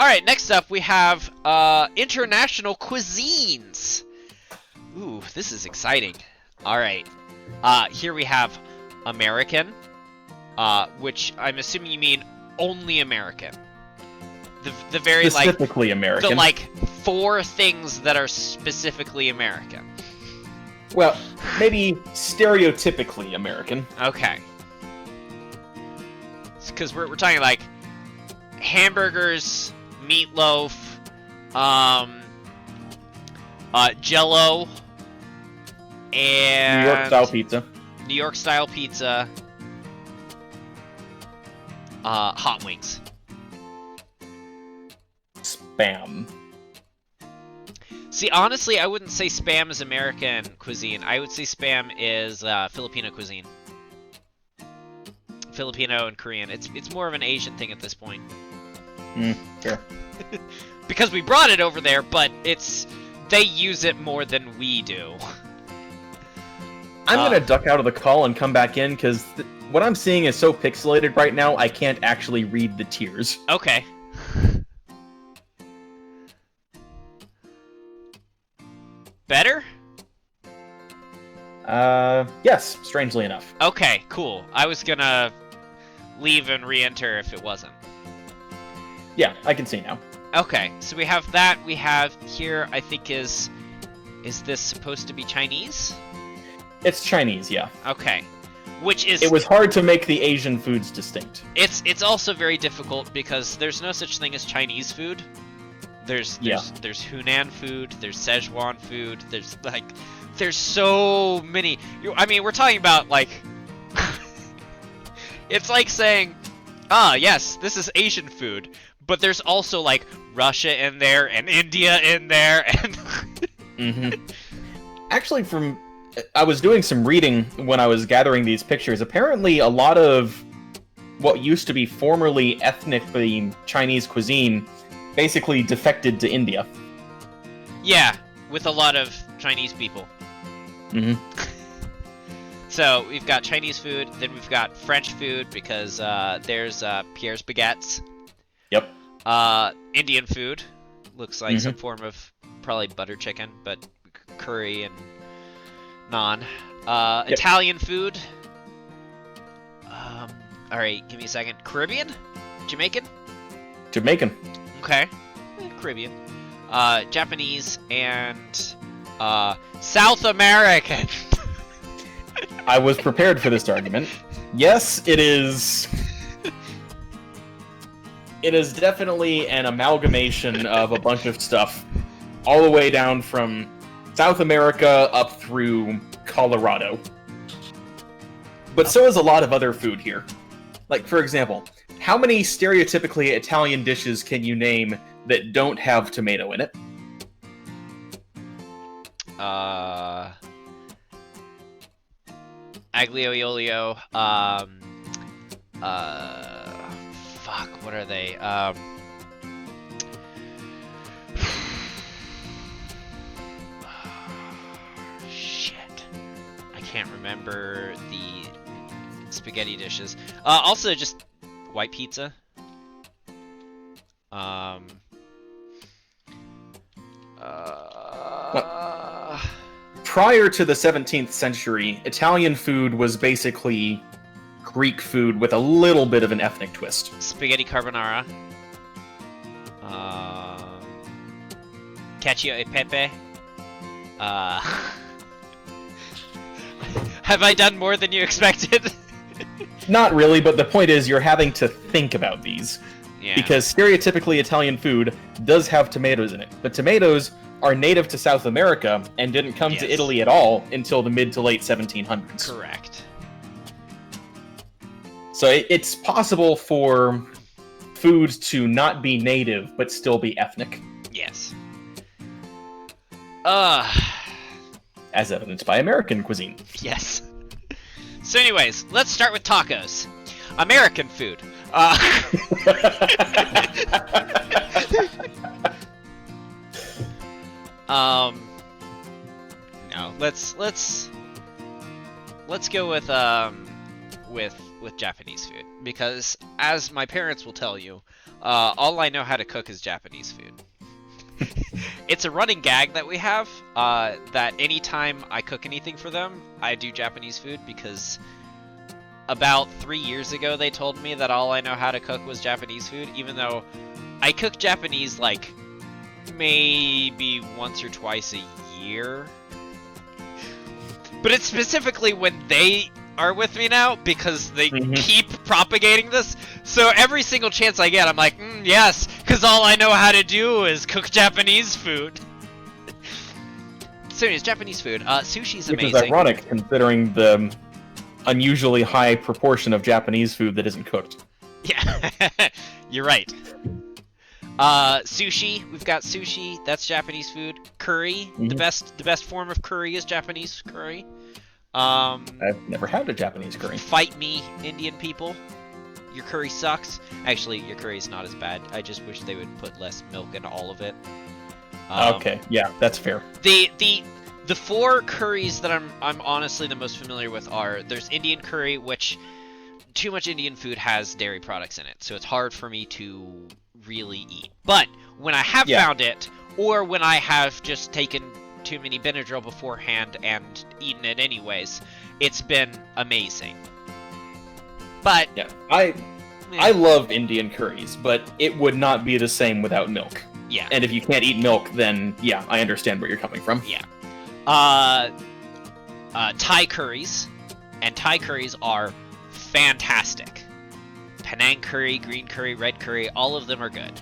Alright, next up we have international cuisines. Ooh, this is exciting. Alright. Here we have American, which I'm assuming you mean only American. The very, specifically American. The, 4 things that are specifically American. Well, maybe stereotypically American. Okay. Because we're talking, hamburgers, meatloaf, Jell-O, and... New York-style pizza. New York-style pizza. Hot wings. Spam. See, honestly, I wouldn't say Spam is American cuisine. I would say Spam is Filipino cuisine. Filipino and Korean. It's more of an Asian thing at this point. Sure. Because we brought it over there, but they use it more than we do. I'm gonna duck out of the call and come back in, because what I'm seeing is so pixelated right now, I can't actually read the tiers. Okay. Better? Yes, strangely enough. Okay, cool. I was gonna leave and re-enter if it wasn't. Yeah, I can see now. Okay, so we have that. We have here, I think is this supposed to be Chinese? It's Chinese, yeah. Okay. Which is... It was hard to make the Asian foods distinct. It's also very difficult because there's no such thing as Chinese food. There's Hunan food, there's Szechuan food, there's so many. I mean, we're talking about it's like saying, yes, this is Asian food, but there's also Russia in there and India in there and Actually, I was doing some reading when I was gathering these pictures. Apparently, a lot of what used to be formerly ethnically Chinese cuisine basically defected to India. Yeah, with a lot of Chinese people. So we've got Chinese food, then we've got French food because there's Pierre's Baguettes. Yep. Indian food looks like some form of probably butter chicken, but curry and naan. Yep. Italian food. All right, give me a second. Caribbean, Jamaican. Okay, Caribbean. Japanese and South American. I was prepared for this argument. Yes, it is. It is definitely an amalgamation of a bunch of stuff, all the way down from South America up through Colorado. But so is a lot of other food here. Like, for example, how many stereotypically Italian dishes can you name that don't have tomato in it? Aglio e olio, fuck, what are they? Shit. I can't remember the spaghetti dishes. Also, just white pizza. Prior to the 17th century, Italian food was basically Greek food with a little bit of an ethnic twist. Spaghetti carbonara. Cacio e pepe. Have I done more than you expected? Not really, but the point is you're having to think about these. Yeah. Because stereotypically Italian food does have tomatoes in it. But tomatoes are native to South America and didn't come to Italy at all until the mid to late 1700s. Correct. So it's possible for food to not be native, but still be ethnic. Yes. As evidenced by American cuisine. Yes. So anyways, let's start with tacos. American food. No, let's go with Japanese food, because as my parents will tell you, All I know how to cook is Japanese food. It's a running gag that we have, that anytime I cook anything for them, I do Japanese food, because about 3 years ago they told me that all I know how to cook was Japanese food, even though I cook Japanese like maybe once or twice a year. But it's specifically when they are with me now, because they keep propagating this. So every single chance I get, I'm like, yes, because all I know how to do is cook Japanese food. So anyways, Japanese food. Sushi's amazing. Which is ironic, considering the unusually high proportion of Japanese food that isn't cooked. Yeah, you're right. Sushi. We've got sushi. That's Japanese food. Curry. The best form of curry is Japanese curry. I've never had a Japanese curry. Fight me, Indian people. Your curry sucks. Actually, your curry is not as bad. I just wish they would put less milk in all of it. Okay, yeah, that's fair. The 4 curries that I'm honestly the most familiar with are, there's Indian curry, which too much Indian food has dairy products in it, so it's hard for me to really eat. But when I have found it, or when I have just taken too many Benadryl beforehand and eaten it anyways, it's been amazing. But yeah, I love Indian curries, but it would not be the same without milk. Yeah. And if you can't eat milk, then yeah, I understand where you're coming from. Yeah. Thai curries, and Thai curries are fantastic. Penang curry, green curry, red curry, all of them are good.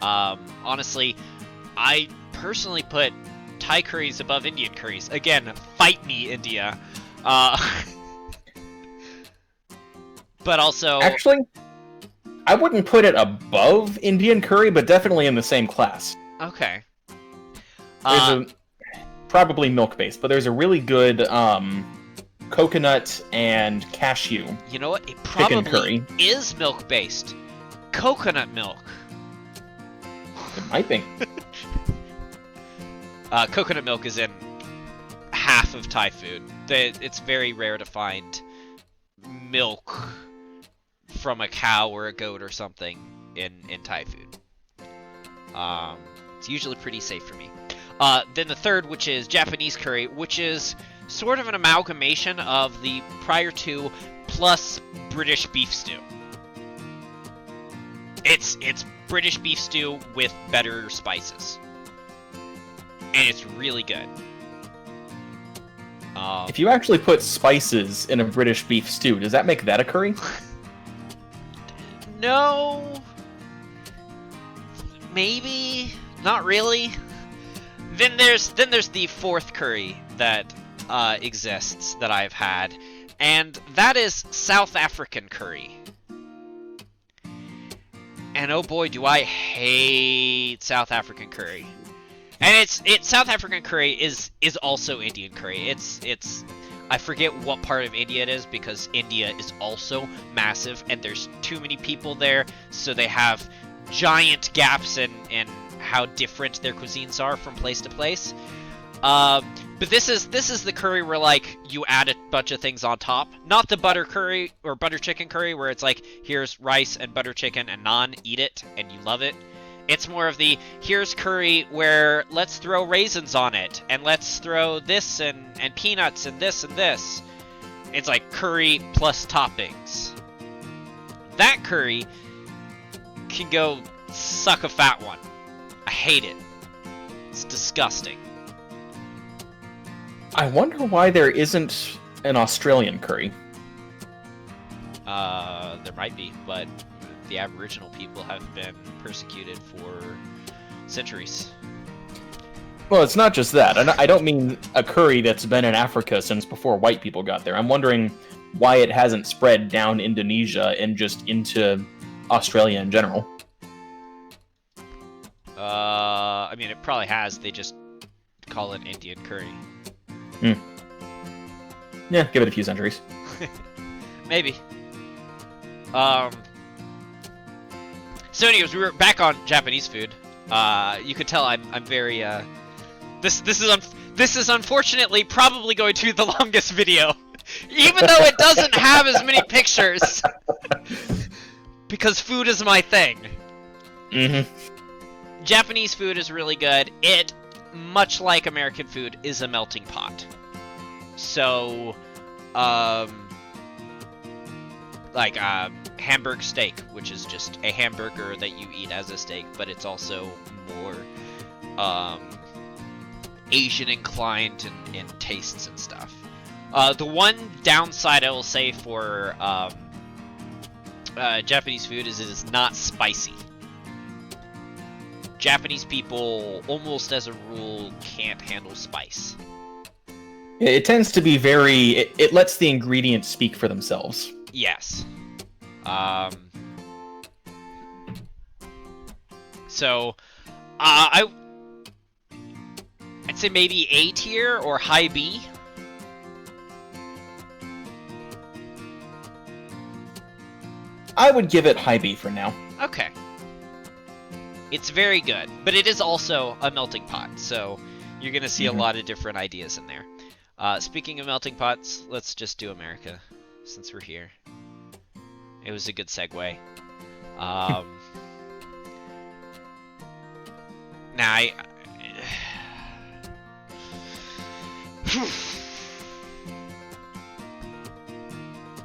Honestly, I personally put Thai curries above Indian curries. Again, fight me, India. But also... Actually, I wouldn't put it above Indian curry, but definitely in the same class. Okay. There's probably milk-based, but there's a really good coconut and cashew. You know what? It probably curry. is milk-based. Coconut milk. It might be. Coconut milk is in half of Thai food. It's very rare to find milk from a cow or a goat or something in Thai food. It's usually pretty safe for me. Then the third, which is Japanese curry, which is sort of an amalgamation of the prior two plus British beef stew. It's British beef stew with better spices. And it's really good. If you actually put spices in a British beef stew, does that make that a curry? No. Maybe. Not really. Then there's the 4th curry that exists that I've had, and that is South African curry. And oh boy, do I hate South African curry. And it's South African curry is also Indian curry. It's I forget what part of India it is, because India is also massive and there's too many people there, so they have giant gaps in how different their cuisines are from place to place. But this is the curry where, like, you add a bunch of things on top. Not the butter curry or butter chicken curry where it's like, here's rice and butter chicken and naan, eat it, and you love it. It's more of the, here's curry where let's throw raisins on it, and let's throw this and peanuts and this and this. It's like curry plus toppings. That curry can go suck a fat one. I hate it. It's disgusting. I wonder why there isn't an Australian curry. There might be, but the Aboriginal people have been persecuted for centuries. Well, it's not just that. I don't mean a curry that's been in Africa since before white people got there. I'm wondering why it hasn't spread down Indonesia and just into Australia in general. I mean, it probably has. They just call it Indian curry. Yeah, give it a few centuries. Maybe. So anyways, we were back on Japanese food. You could tell I'm very this is unfortunately probably going to be the longest video, even though it doesn't have as many pictures, because food is my thing. Japanese food is really good. It, much like American food, is a melting pot. So, like hamburg steak, which is just a hamburger that you eat as a steak, but it's also more Asian inclined in tastes and stuff. The one downside I will say for Japanese food is it is not spicy. Japanese people, almost as a rule, can't handle spice. It tends to be very... It lets the ingredients speak for themselves. Yes. So, I'd say maybe A tier or high B. I would give it high B for now. Okay. It's very good, but it is also a melting pot, so you're going to see a lot of different ideas in there. Speaking of melting pots, let's just do America, since we're here. It was a good segue. Now,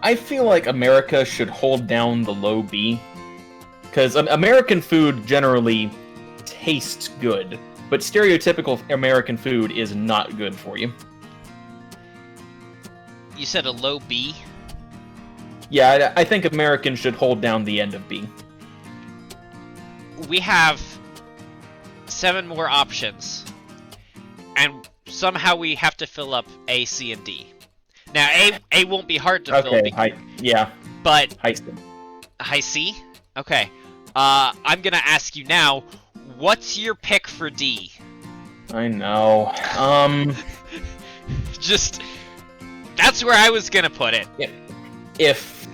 I feel like America should hold down the low B, because American food generally tastes good, but stereotypical American food is not good for you. You said a low B? Yeah, I think Americans should hold down the end of B. We have 7 more options, and somehow we have to fill up A, C, and D. Now, A won't be hard to fill. But high C. High C? Okay. I'm gonna ask you now, what's your pick for D? I know. Just... That's where I was gonna put it. If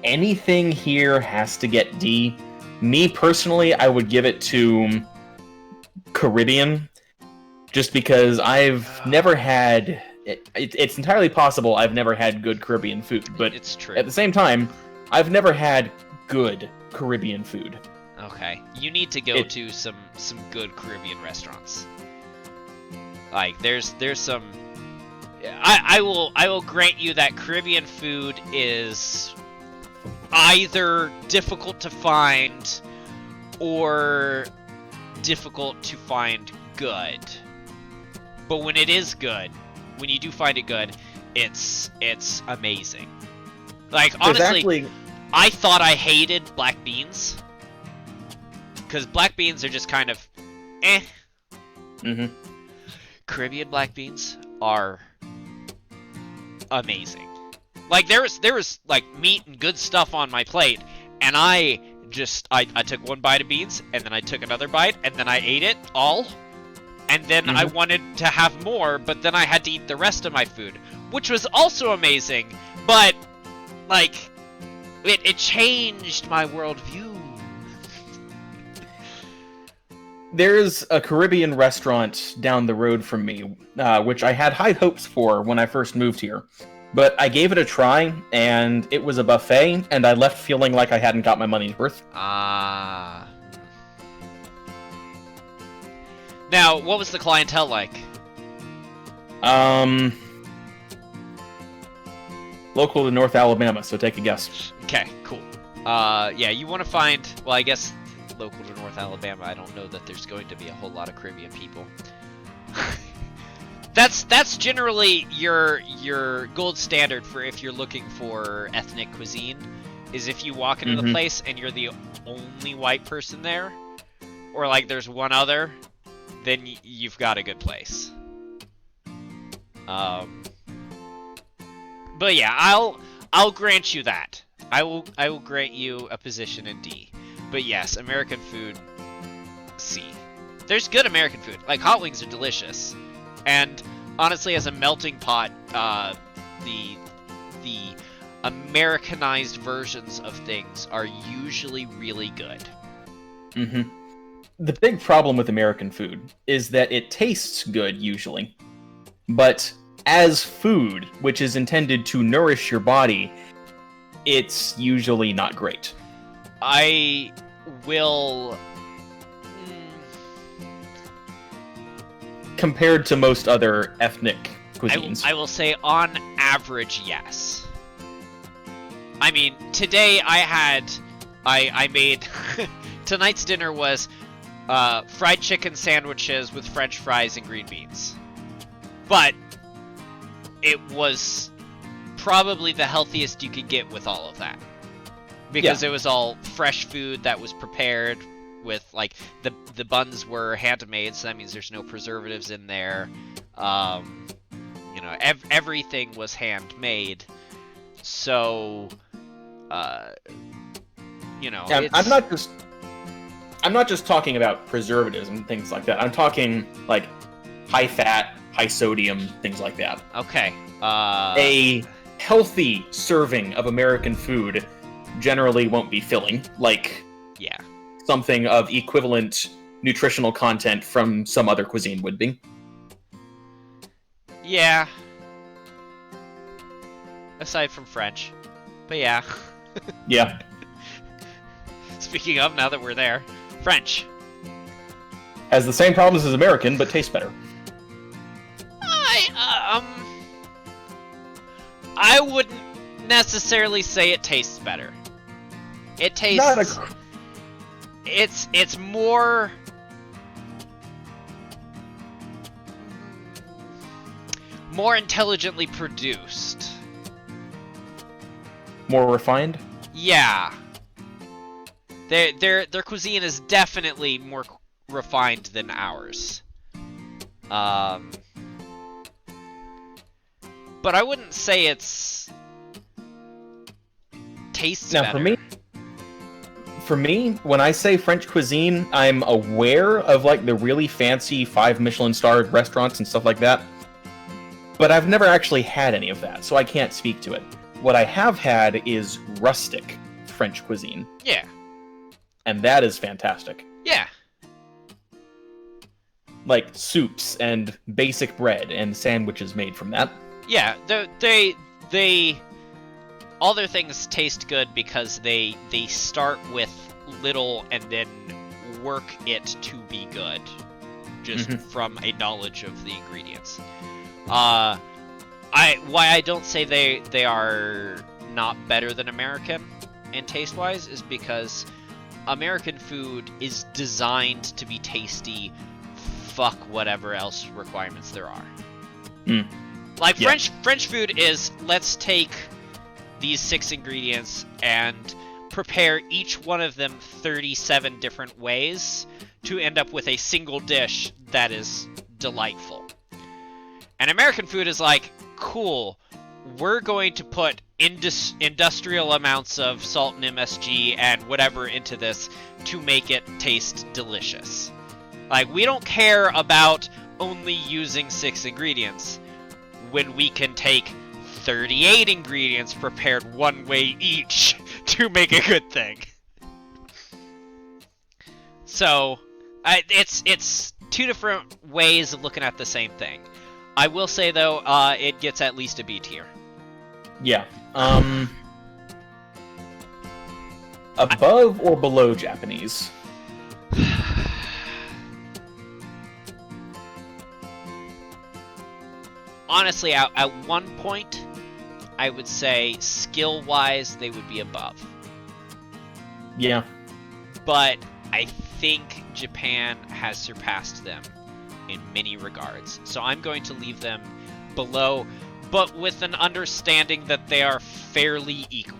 anything here has to get D, me personally, I would give it to Caribbean, just because I've never had... It's entirely possible I've never had good Caribbean food, but it's true. At the same time, I've never had good Caribbean food. Okay, you need to go to some good Caribbean restaurants. Like, there's some... I will grant you that Caribbean food is either difficult to find or difficult to find good. But when it is good, when you do find it good, it's amazing. Like, honestly, I thought I hated black beans. Because black beans are just kind of eh. Caribbean black beans are amazing. Like, there was like meat and good stuff on my plate, and I took one bite of beans, and then I took another bite, and then I ate it all, and then I wanted to have more, but then I had to eat the rest of my food, which was also amazing, but like it changed my worldview. There's a Caribbean restaurant down the road from me, which I had high hopes for when I first moved here. But I gave it a try, and it was a buffet, and I left feeling like I hadn't got my money's worth. Ah. Now, what was the clientele like? Local to North Alabama, so take a guess. Okay, cool. Yeah, you want to find... Well, I guess local to North Alabama, I don't know that there's going to be a whole lot of Caribbean people. That's generally your gold standard for if you're looking for ethnic cuisine, is if you walk into the place and you're the only white person there, or like there's one other, then you've got a good place. But yeah, I'll grant you that. I will grant you a position in D. But yes, American food, C. There's good American food. Like, hot wings are delicious. And honestly, as a melting pot, the Americanized versions of things are usually really good. The big problem with American food is that it tastes good, usually. But as food, which is intended to nourish your body, it's usually not great. I will. Compared to most other ethnic cuisines. I will say on average, yes. I mean, today I made, tonight's dinner was fried chicken sandwiches with French fries and green beans. But it was probably the healthiest you could get with all of that. Because it was all fresh food that was prepared with, like, the buns were handmade, so that means there's no preservatives in there. You know, everything was handmade. So, you know, yeah, I'm not just talking about preservatives and things like that. I'm talking like high fat, high sodium, things like that. Okay. A healthy serving of American food generally won't be filling, like yeah. something of equivalent nutritional content from some other cuisine would be. Yeah. Aside from French. But yeah. Yeah. Speaking of, now that we're there, French. Has the same problems as American, but tastes better. I wouldn't necessarily say it tastes better. It tastes... It's more... more intelligently produced. More refined? Yeah. Their cuisine is definitely more refined than ours. But I wouldn't say it's tastes now, better. For me, when I say French cuisine, I'm aware of like the really fancy 5 Michelin-starred restaurants and stuff like that. But I've never actually had any of that, so I can't speak to it. What I have had is rustic French cuisine. Yeah. And that is fantastic. Yeah. Like soups and basic bread and sandwiches made from that. Yeah, they all their things taste good because they start with little and then work it to be good, just from a knowledge of the ingredients. Why I don't say they are not better than American in taste-wise is because American food is designed to be tasty. Fuck whatever else requirements there are. Like Yeah. French food is, let's take these 6 ingredients and prepare each one of them 37 different ways to end up with a single dish that is delightful. And American food is like, cool, we're going to put industrial amounts of salt and MSG and whatever into this to make it taste delicious. Like, we don't care about only using 6 ingredients when we can take 38 ingredients prepared one way each to make a good thing. So, it's 2 different ways of looking at the same thing. I will say, though, it gets at least a B tier. Yeah. Above or below Japanese? Honestly, at one point, I would say skill-wise, they would be above. Yeah. But I think Japan has surpassed them in many regards. So I'm going to leave them below, but with an understanding that they are fairly equal.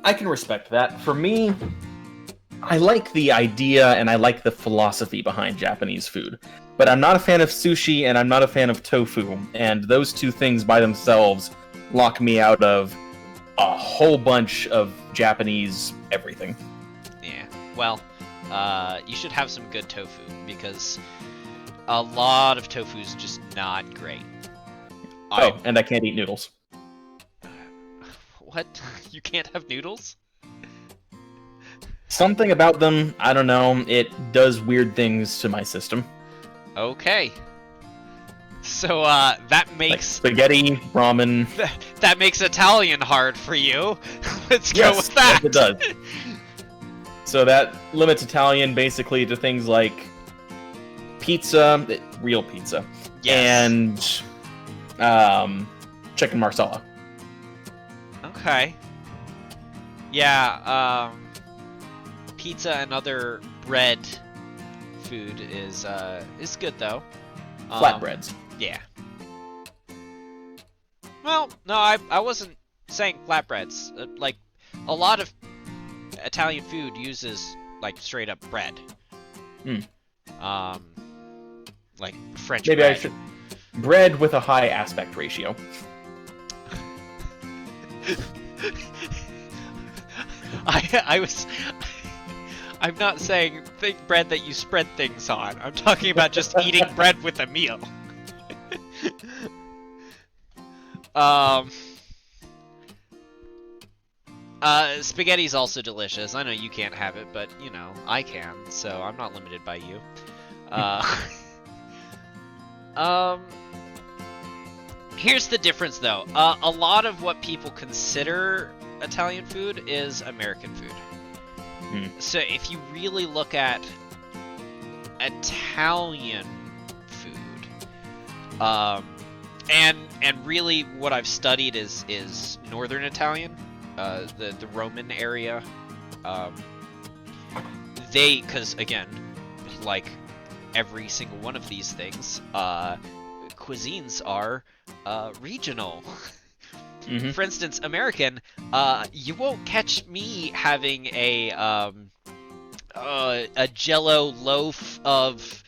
I can respect that. For me, I like the idea and I like the philosophy behind Japanese food. But I'm not a fan of sushi and I'm not a fan of tofu. And those 2 things by themselves lock me out of a whole bunch of Japanese everything. Yeah, well, you should have some good tofu, because a lot of tofu is just not great. And I can't eat noodles. What? You can't have noodles? Something about them, I don't know, it does weird things to my system. Okay. So, that makes... Like spaghetti, ramen... that makes Italian hard for you. Let's go Yes, with that. yes, it does. So that limits Italian basically to things like pizza, real pizza, Yes. and chicken marsala. Okay. Yeah, pizza and other bread food is good though. Flatbreads. Yeah. Well, no, I wasn't saying flatbreads. Like, a lot of Italian food uses like straight up bread. Like French Maybe bread. I should bread with a high aspect ratio. I'm not saying bread that you spread things on. I'm talking about just eating bread with a meal. Spaghetti's also delicious. I know you can't have it, but, you know, I can, so I'm not limited by you. Here's the difference, though. A lot of what people consider Italian food is American food. So if you really look at Italian food, and really what I've studied is Northern Italian, the Roman area. Because again, like every single one of these things, cuisines are regional. For instance, American, you won't catch me having a Jello loaf of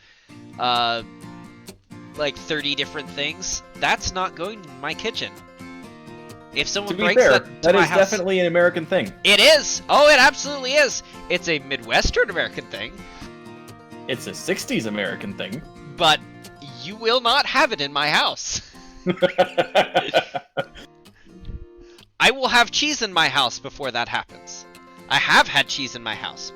like 30 different things. That's not going in my kitchen. If someone To be breaks fair, that that my is house, definitely an American thing. it is. Oh, it absolutely is. It's a Midwestern American thing, It's a 60s American thing. but you will not have it in my house. I will have cheese in my house before that happens. I have had cheese in my house.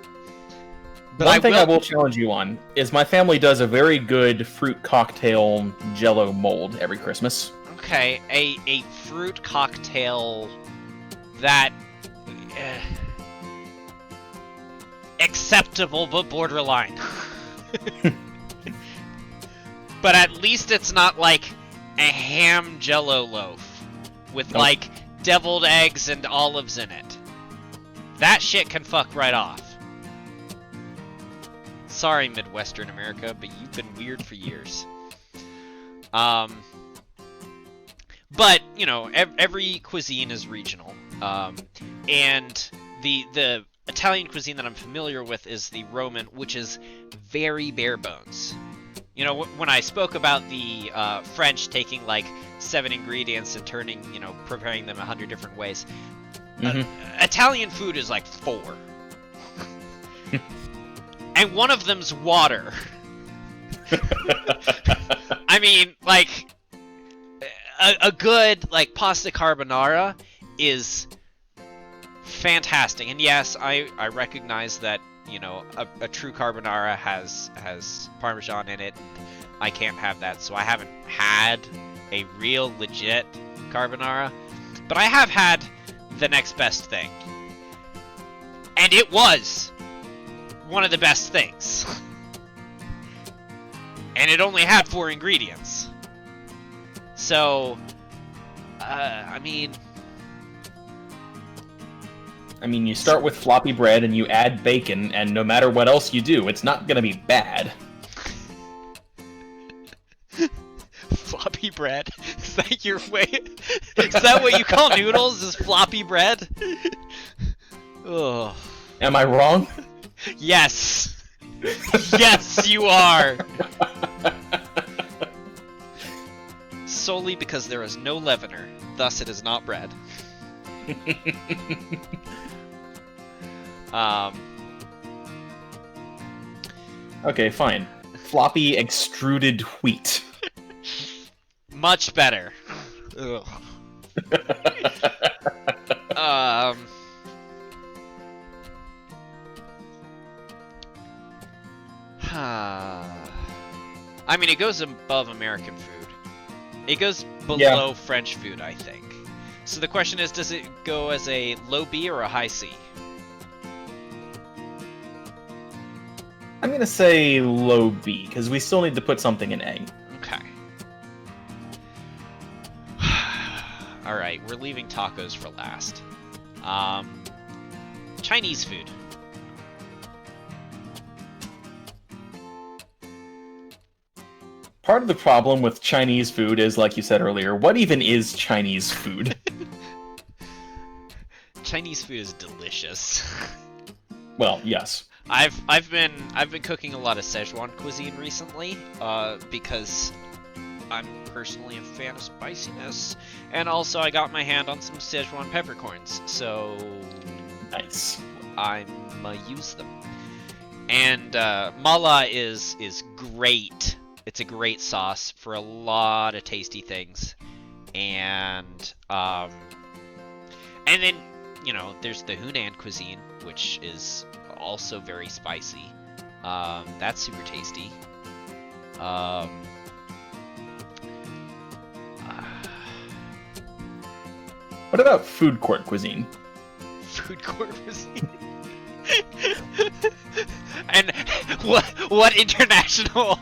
But One thing I will challenge you on is my family does a very good fruit cocktail Jello mold every Christmas. Okay, a fruit cocktail that acceptable but borderline. But at least it's not like a ham Jello loaf with like deviled eggs and olives in it. That shit can fuck right off. Sorry, Midwestern America, but you've been weird for years. But, you know, every cuisine is regional. And the Italian cuisine that I'm familiar with is the Roman, which is very bare bones. You know, when I spoke about the French taking like 7 ingredients and preparing them 100 different ways, Italian food is like 4. And one of them's water. I mean, like, a good, like, pasta carbonara is fantastic. And yes, I recognize that, you know, a true carbonara has Parmesan in it. I can't have that, so I haven't had a real legit carbonara. But I have had the next best thing. And it was one of the best things. And it only had 4 ingredients. So, I mean, you start with floppy bread and you add bacon, and no matter what else you do, it's not gonna be bad. floppy bread? Is that your way? Is that what you call noodles? Is floppy bread? Ugh. Am I wrong? Yes. Yes, you are. Solely because there is no leavener, thus it is not bread. Okay, fine. Floppy extruded wheat. Much better. Ugh. I mean, it goes above American food. It goes below French food, I think. So the question is, does it go as a low B or a high C? I'm gonna say low B, because we still need to put something in A. Okay. Alright, we're leaving tacos for last. Chinese food. Part of the problem with Chinese food is, like you said earlier, what even is Chinese food? Chinese food is delicious. Well, yes. I've been cooking a lot of Szechuan cuisine recently, because I'm personally a fan of spiciness, and also I got my hand on some Szechuan peppercorns, so Nice. I'ma use them. And mala is great. It's a great sauce for a lot of tasty things, and then there's the Hunan cuisine, which is also very spicy. That's super tasty. What about food court cuisine? Food court cuisine. And what international?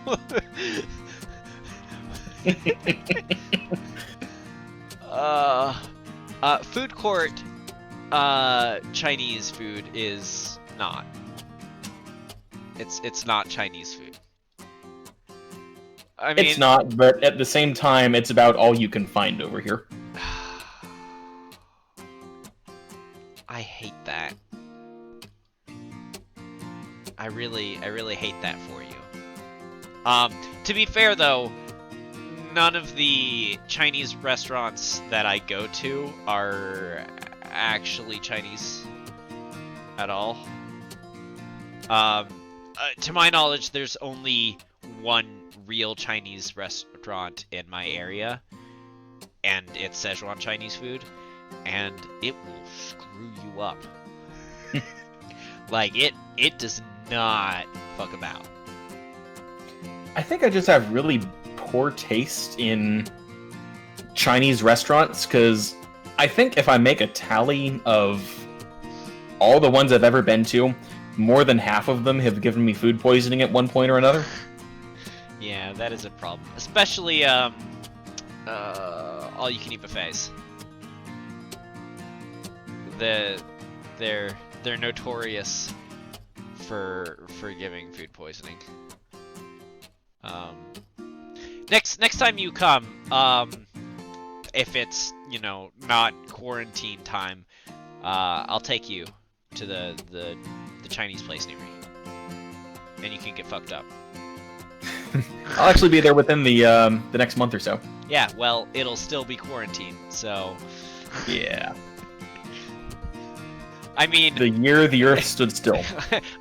Food court Chinese food is not. It's not Chinese food. I mean, It's not, but at the same time, it's about all you can find over here. I hate that. I really hate that for you. To be fair though, none of the Chinese restaurants that I go to are actually Chinese at all. To my knowledge, there's only one real Chinese restaurant in my area, and it's Szechuan Chinese food, and it will screw you up. Like, it does not fuck about. I think I just have really poor taste in Chinese restaurants, because I think if I make a tally of all the ones I've ever been to, more than half of them have given me food poisoning at one point or another. Yeah, that is a problem. Especially, all-you-can-eat buffets. They're notorious for giving food poisoning. Next time you come, if it's, not quarantine time, I'll take you to the Chinese place near me, and you can get fucked up. I'll actually be there within the next month or so. Yeah, well, it'll still be quarantine, so... Yeah. I mean... The year the Earth stood still.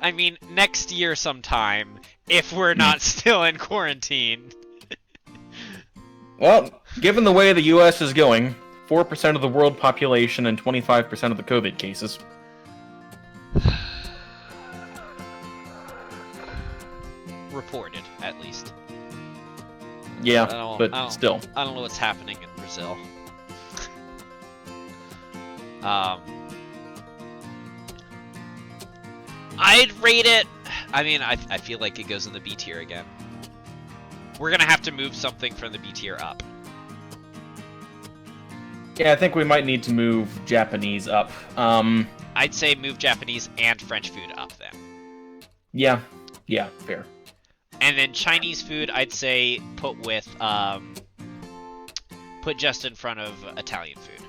I mean, next year sometime, if we're not still in quarantine. Well, given the way the U.S. is going, 4% of the world population and 25% of the COVID cases. Reported, at least. Yeah, still. I don't know what's happening in Brazil. I'd rate it... I mean, I feel like it goes in the B tier again. We're gonna have to move something from the B tier up. Yeah, I think we might need to move Japanese up. I'd say move Japanese and French food up then. Yeah, fair. And then Chinese food, I'd say put just in front of Italian food.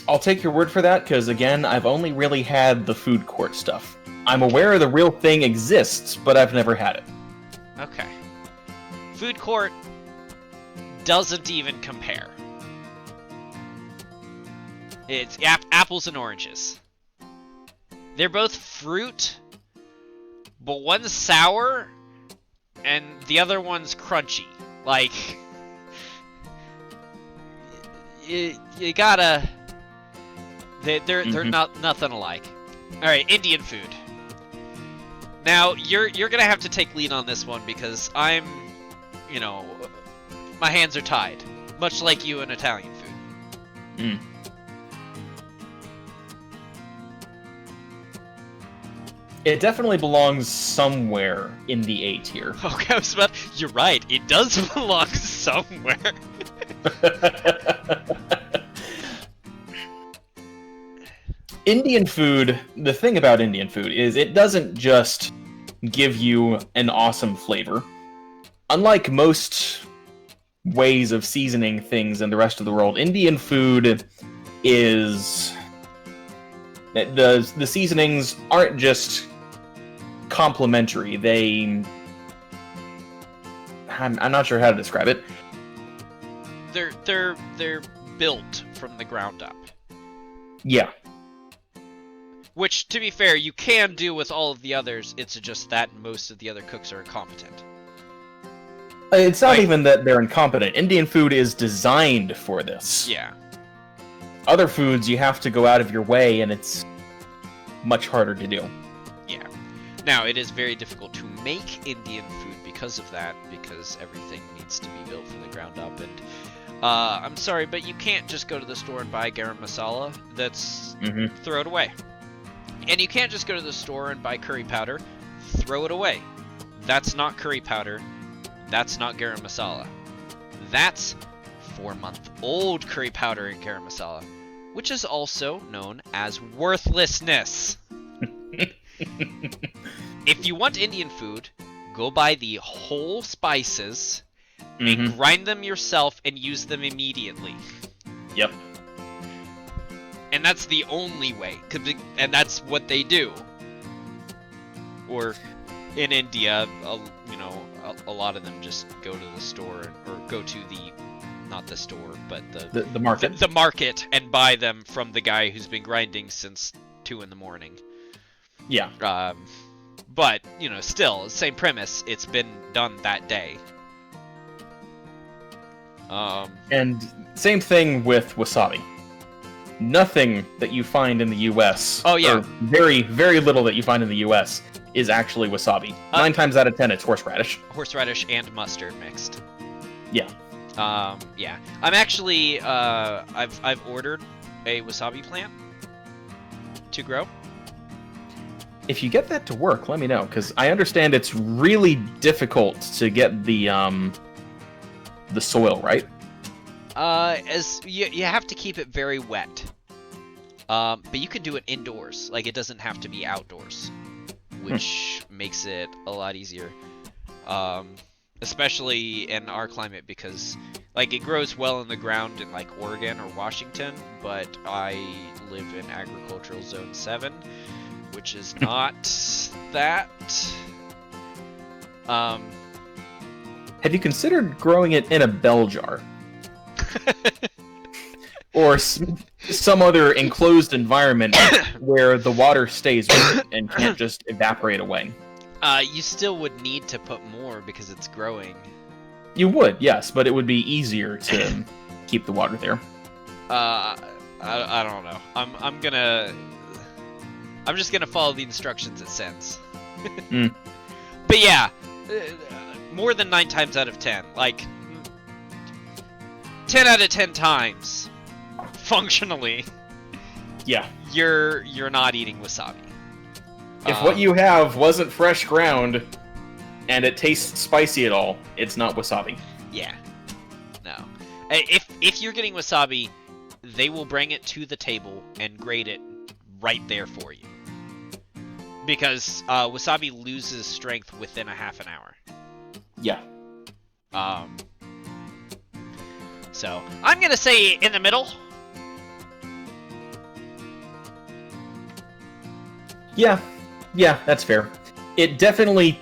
I'll take your word for that, because again, I've only really had the food court stuff. I'm aware the real thing exists, but I've never had it. Okay. Food court doesn't even compare. It's apples and oranges. They're both fruit, but one's sour and the other one's crunchy. Like, you gotta... They're not nothing alike. All right, Indian food. Now you're gonna have to take lead on this one because I'm, my hands are tied. Much like you in Italian food. Mm. It definitely belongs somewhere in the A tier. Okay, you're right, it does belong somewhere. Indian food, the thing about Indian food is it doesn't just give you an awesome flavor. Unlike most ways of seasoning things in the rest of the world, Indian food is... The seasonings aren't just complementary, I'm not sure how to describe it. They're built from the ground up. Yeah. Which, to be fair, you can do with all of the others, it's just that most of the other cooks are incompetent. It's not even that they're incompetent. Indian food is designed for this. Yeah. Other foods, you have to go out of your way, and it's much harder to do. Yeah. Now, it is very difficult to make Indian food because of that, because everything needs to be built from the ground up, and I'm sorry, but you can't just go to the store and buy garam masala. That's... throw it away. And you can't just go to the store and buy curry powder, throw it away. That's not curry powder. That's not garam masala. That's 4-month-old curry powder and garam masala, which is also known as worthlessness. If you want Indian food, go buy the whole spices and grind them yourself and use them immediately. Yep. And that's the only way, and that's what they do. Or in India, a lot of them just go to the store, or go to not the store, but the market. The market, and buy them from the guy who's been grinding since 2 in the morning. Yeah. But, still, same premise, it's been done that day. And same thing with wasabi. Nothing that you find in the U.S. Oh, yeah. Or very, very little that you find in the U.S. is actually wasabi. 9 times out of 10, it's horseradish. Horseradish and mustard mixed. Yeah. Yeah. I'm actually, I've ordered a wasabi plant to grow. If you get that to work, let me know, because I understand it's really difficult to get the soil right. As you have to keep it very wet. But you can do it indoors. Like, it doesn't have to be outdoors, which makes it a lot easier. Especially in our climate, because like it grows well in the ground in like Oregon or Washington, but I live in agricultural zone 7, which is not that. Have you considered growing it in a bell jar? Or some other enclosed environment where the water stays with it and can't just evaporate away? You still would need to put more because it's growing. You would, yes, but it would be easier to keep the water there. I don't know. I'm just gonna follow the instructions it sends. But yeah, more than 9 times out of 10, like 10 out of 10 times, functionally, yeah, you're not eating wasabi. If what you have wasn't fresh ground and it tastes spicy at all, it's not wasabi. Yeah, no. If you're getting wasabi, they will bring it to the table and grate it right there for you. Because wasabi loses strength within a half an hour. Yeah. So, I'm gonna say in the middle. Yeah, that's fair. It definitely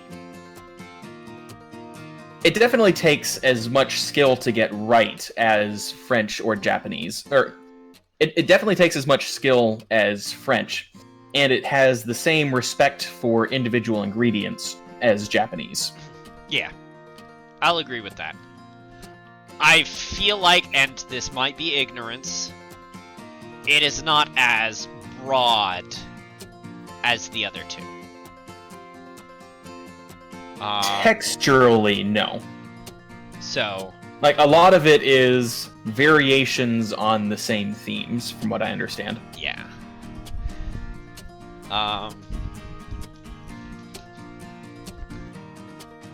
takes as much skill to get right as French or Japanese. Or, it definitely takes as much skill as French, and it has the same respect for individual ingredients as Japanese. Yeah, I'll agree with that. I feel like, and this might be ignorance, it is not as broad as the other two. Texturally, no. So, Like, a lot of it is variations on the same themes, from what I understand. Yeah.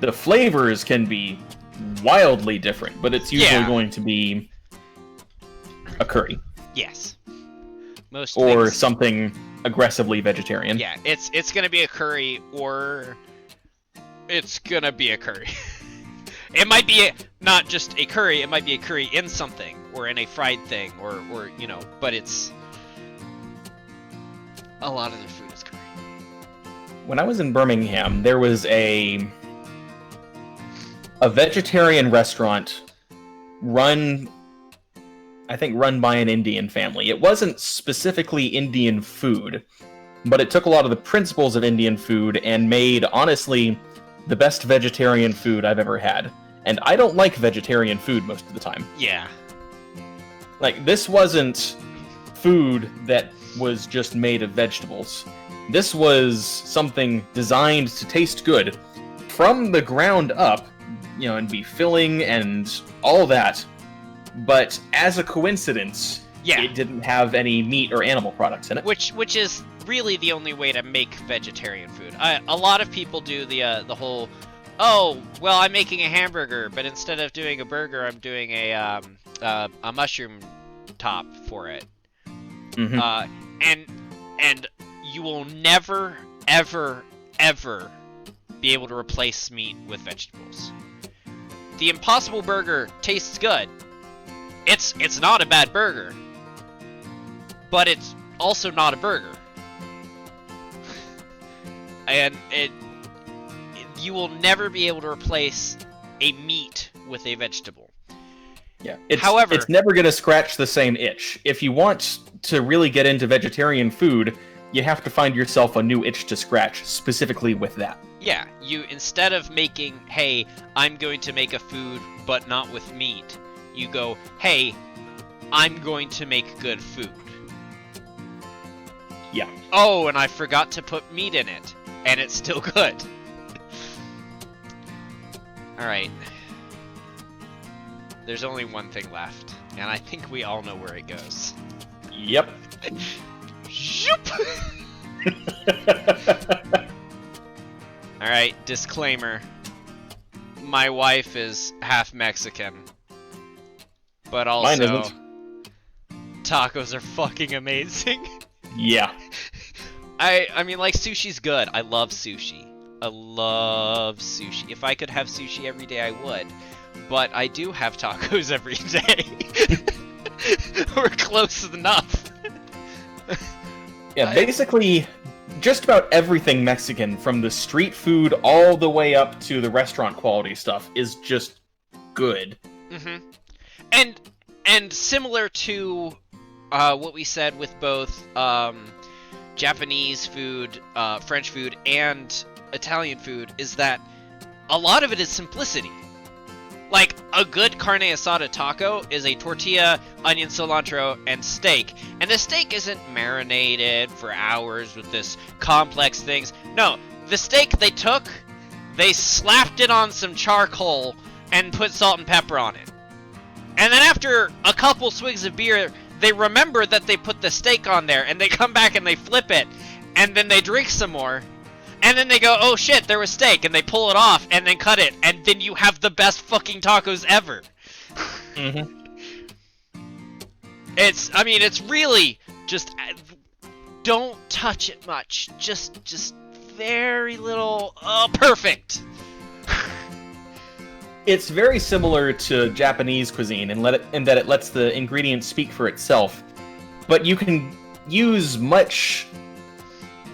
The flavors can be wildly different, but it's usually Yeah. going to be a curry. Yes. Most Or things, something aggressively vegetarian. yeah, it's gonna be a curry, or it's gonna be a curry. It might be not just a curry, it might be a curry in something, or in a fried thing, or you know, but it's... A lot of their food is curry. When I was in Birmingham, there was a vegetarian restaurant run by an Indian family. It wasn't specifically Indian food, but it took a lot of the principles of Indian food and made, honestly, the best vegetarian food I've ever had. And I don't like vegetarian food most of the time. Yeah. Like, this wasn't food that was just made of vegetables. This was something designed to taste good from the ground up, you know, and be filling and all that. But as a coincidence, Yeah. it didn't have any meat or animal products in it. Which is really the only way to make vegetarian food. A lot of people do the whole, oh, well, I'm making a hamburger, but instead of doing a burger, I'm doing a mushroom top for it. Mhm. And you will never, ever, ever be able to replace meat with vegetables. The Impossible Burger tastes good. It's not a bad burger, but it's also not a burger. And you will never be able to replace a meat with a vegetable. Yeah. However, it's never going to scratch the same itch. If you want to really get into vegetarian food, you have to find yourself a new itch to scratch, specifically with that. yeah, you, instead of making, hey, I'm going to make a food but not with meat, you go, hey, I'm going to make good food. Yeah. Oh, and I forgot to put meat in it, and it's still good. Alright. There's only one thing left, and I think we all know where it goes. Yep. Zoop! Alright, disclaimer. My wife is half Mexican. But also, Mine isn't. tacos are fucking amazing. Yeah. I mean, like, sushi's good. I love sushi. I love sushi. If I could have sushi every day, I would. But I do have tacos every day. We're close enough. Yeah, basically, just about everything Mexican, from the street food all the way up to the restaurant quality stuff, is just good. Mm-hmm. And similar to what we said with both Japanese food, French food, and Italian food, is that a lot of it is simplicity. Like, a good carne asada taco is a tortilla, onion, cilantro, and steak. And the steak isn't marinated for hours with this complex things. No, the steak they slapped it on some charcoal and put salt and pepper on it. And then after a couple swigs of beer, they remember that they put the steak on there, and they come back and they flip it, and then they drink some more. And then they go, oh shit, there was steak, and they pull it off, and then cut it, and then you have the best fucking tacos ever. Mm-hmm. It's really just, don't touch it much. Just very little, perfect. It's very similar to Japanese cuisine in that it lets the ingredients speak for itself, but you can use much,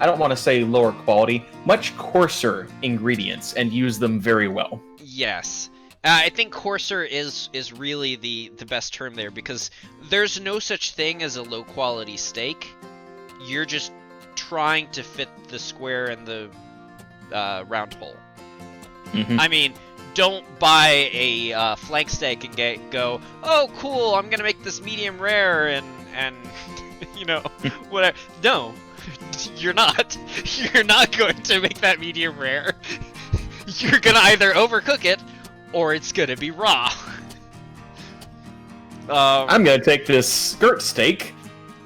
I don't want to say lower quality, much coarser ingredients and use them very well. Yes. I think coarser is really the best term there, because there's no such thing as a low quality steak. You're just trying to fit the square and the round hole. Mm-hmm. I mean, don't buy a flank steak and go, oh cool, I'm gonna make this medium rare and you know, whatever. No, you're not. You're not going to make that medium rare. You're gonna either overcook it, or it's gonna be raw. I'm gonna take this skirt steak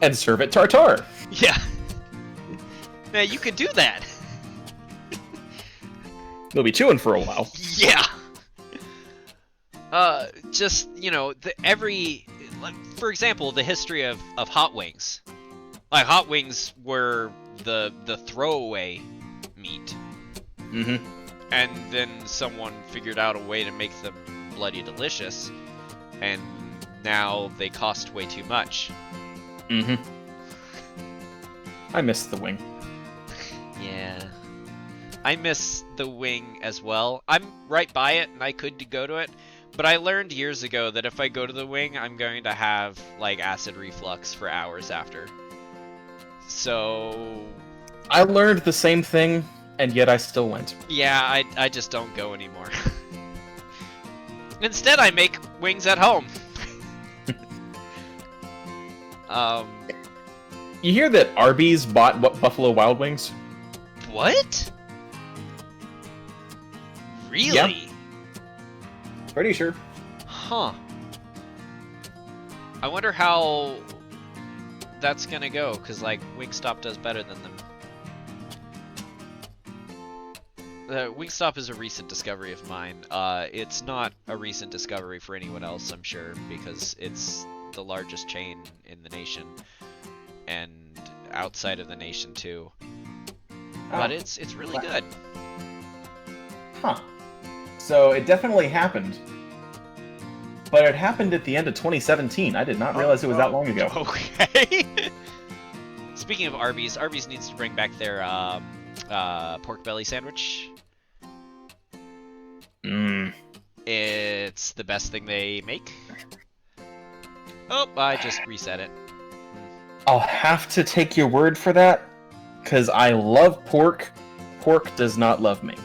and serve it tartare. Yeah. Now you could do that. They'll be chewing for a while. Yeah. Just, for example, the history of hot wings. Like, hot wings were the throwaway meat. Mm-hmm. And then someone figured out a way to make them bloody delicious, and now they cost way too much. Mm-hmm. I miss the wing. Yeah. I miss the wing as well. I'm right by it, and I could go to it, but I learned years ago that if I go to the wing, I'm going to have, like, acid reflux for hours after. So... I learned the same thing, and yet I still went. Yeah, I just don't go anymore. Instead, I make wings at home. You hear that Arby's bought Buffalo Wild Wings? What? Really? Yeah. Pretty sure. Huh. I wonder how that's gonna go, because, like, Wingstop does better than them. Wingstop is a recent discovery of mine. It's not a recent discovery for anyone else, I'm sure, because it's the largest chain in the nation, and outside of the nation too. But it's really good. Huh. So it definitely happened. But it happened at the end of 2017. I did not realize it was that long ago. Okay. Speaking of Arby's, Arby's needs to bring back their pork belly sandwich. It's the best thing they make. Oh, I just reset it. I'll have to take your word for that, because I love pork. Pork does not love me.